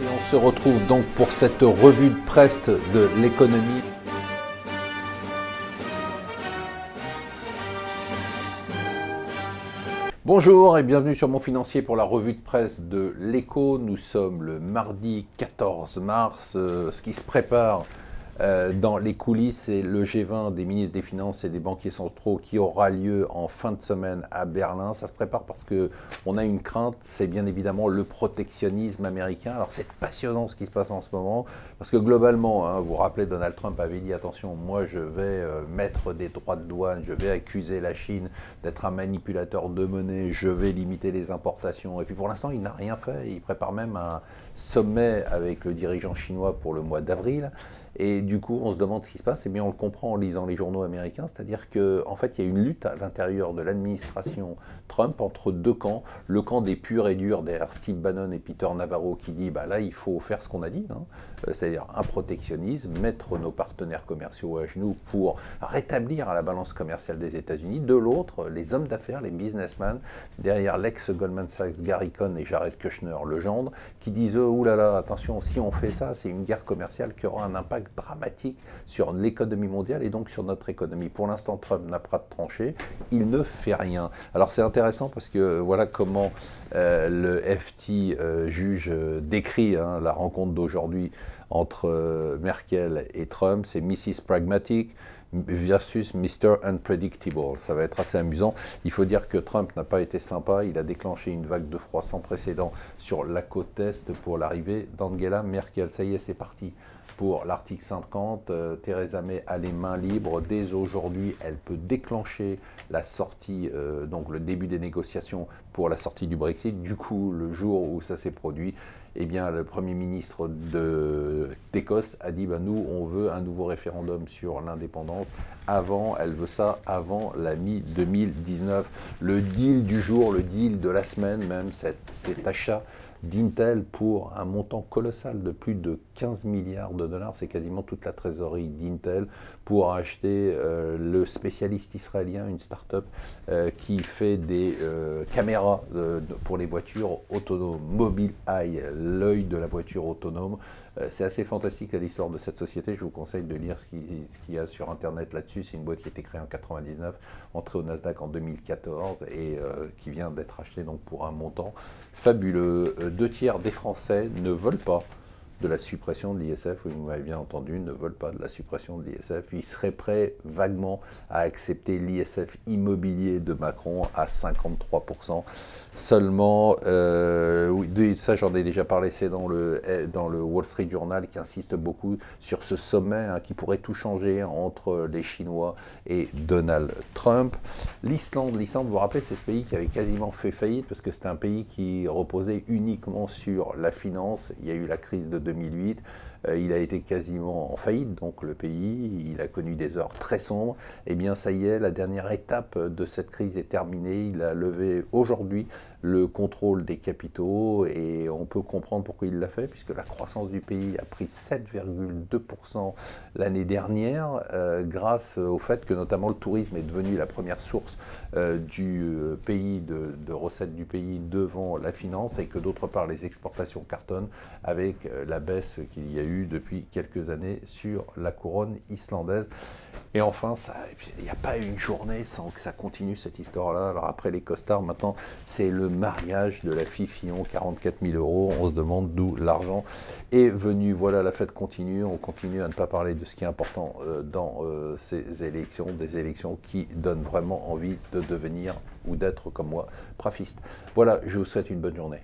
Et on se retrouve donc pour cette revue de presse de l'économie. Bonjour et bienvenue sur Mon Financier pour la revue de presse de l'Écho. Nous sommes le mardi 14 mars. Ce qui se prépare dans les coulisses, c'est le G20 des ministres des Finances et des banquiers centraux qui aura lieu en fin de semaine à Berlin. Ça se prépare parce qu'on a une crainte, c'est bien évidemment le protectionnisme américain. Alors c'est passionnant ce qui se passe en ce moment, parce que globalement, vous vous rappelez, Donald Trump avait dit attention, moi je vais mettre des droits de douane, je vais accuser la Chine d'être un manipulateur de monnaie, je vais limiter les importations. Et puis pour l'instant, il n'a rien fait. Il prépare même un sommet avec le dirigeant chinois pour le mois d'avril. Et du coup, on se demande ce qui se passe. Eh bien, on le comprend en lisant les journaux américains, c'est-à-dire qu'en fait, il y a une lutte à l'intérieur de l'administration Trump entre deux camps. Le camp des purs et durs derrière Steve Bannon et Peter Navarro qui dit bah là, il faut faire ce qu'on a dit, c'est-à-dire un protectionnisme, mettre nos partenaires commerciaux à genoux pour rétablir la balance commerciale des États-Unis. De l'autre, les hommes d'affaires, les businessmen, derrière l'ex-Goldman Sachs, Gary Cohn et Jared Kushner, le gendre, qui disent oulala, attention, si on fait ça, c'est une guerre commerciale qui aura un impact dramatique sur l'économie mondiale et donc sur notre économie. Pour l'instant, Trump n'a pas de tranchée, il ne fait rien. Alors c'est intéressant parce que voilà comment le FT décrit la rencontre d'aujourd'hui entre Merkel et Trump, c'est Mrs. Pragmatic versus Mr. Unpredictable. Ça va être assez amusant. Il faut dire que Trump n'a pas été sympa. Il a déclenché une vague de froid sans précédent sur la côte Est pour l'arrivée d'Angela Merkel. Ça y est, c'est parti pour l'article 50. Theresa May a les mains libres. Dès aujourd'hui, elle peut déclencher la sortie, donc le début des négociations pour la sortie du Brexit. Du coup, le jour où ça s'est produit, eh bien, le Premier ministre d'Écosse a dit nous, on veut un nouveau référendum sur l'indépendance. Elle veut ça avant la mi-2019. Le deal du jour, le deal de la semaine même, cet achat d'Intel pour un montant colossal de plus de 15 milliards de dollars, c'est quasiment toute la trésorerie d'Intel, pour acheter le spécialiste israélien, une start-up qui fait des caméras pour les voitures autonomes, Mobileye, l'œil de la voiture autonome. C'est assez fantastique l'histoire de cette société. Je vous conseille de lire ce qu'il y a sur Internet là-dessus. C'est une boîte qui a été créée en 99, entrée au Nasdaq en 2014 et qui vient d'être achetée donc pour un montant fabuleux. 2/3 des Français ne veulent pas de la suppression de l'ISF, vous m'avez bien entendu, ne veulent pas de la suppression de l'ISF. Ils seraient prêts vaguement à accepter l'ISF immobilier de Macron à 53%. Seulement, oui, ça j'en ai déjà parlé, c'est dans le Wall Street Journal qui insiste beaucoup sur ce sommet qui pourrait tout changer entre les Chinois et Donald Trump. L'Islande, vous vous rappelez, c'est ce pays qui avait quasiment fait faillite parce que c'était un pays qui reposait uniquement sur la finance. Il y a eu la crise de 2008. Il a été quasiment en faillite, donc le pays, il a connu des heures très sombres. Eh bien, ça y est, la dernière étape de cette crise est terminée. Il a levé aujourd'hui le contrôle des capitaux et on peut comprendre pourquoi il l'a fait, puisque la croissance du pays a pris 7,2% l'année dernière, grâce au fait que notamment le tourisme est devenu la première source du pays, de recettes du pays devant la finance, et que d'autre part les exportations cartonnent avec la baisse qu'il y a eu depuis quelques années sur la couronne islandaise. Et enfin, il n'y a pas une journée sans que ça continue cette histoire-là. Alors après les costards, maintenant, c'est le mariage de la fille Fillon, 44 000 €. On se demande d'où l'argent est venu. Voilà, la fête continue. On continue à ne pas parler de ce qui est important dans ces élections, des élections qui donnent vraiment envie de devenir ou d'être, comme moi, prafiste. Voilà, je vous souhaite une bonne journée.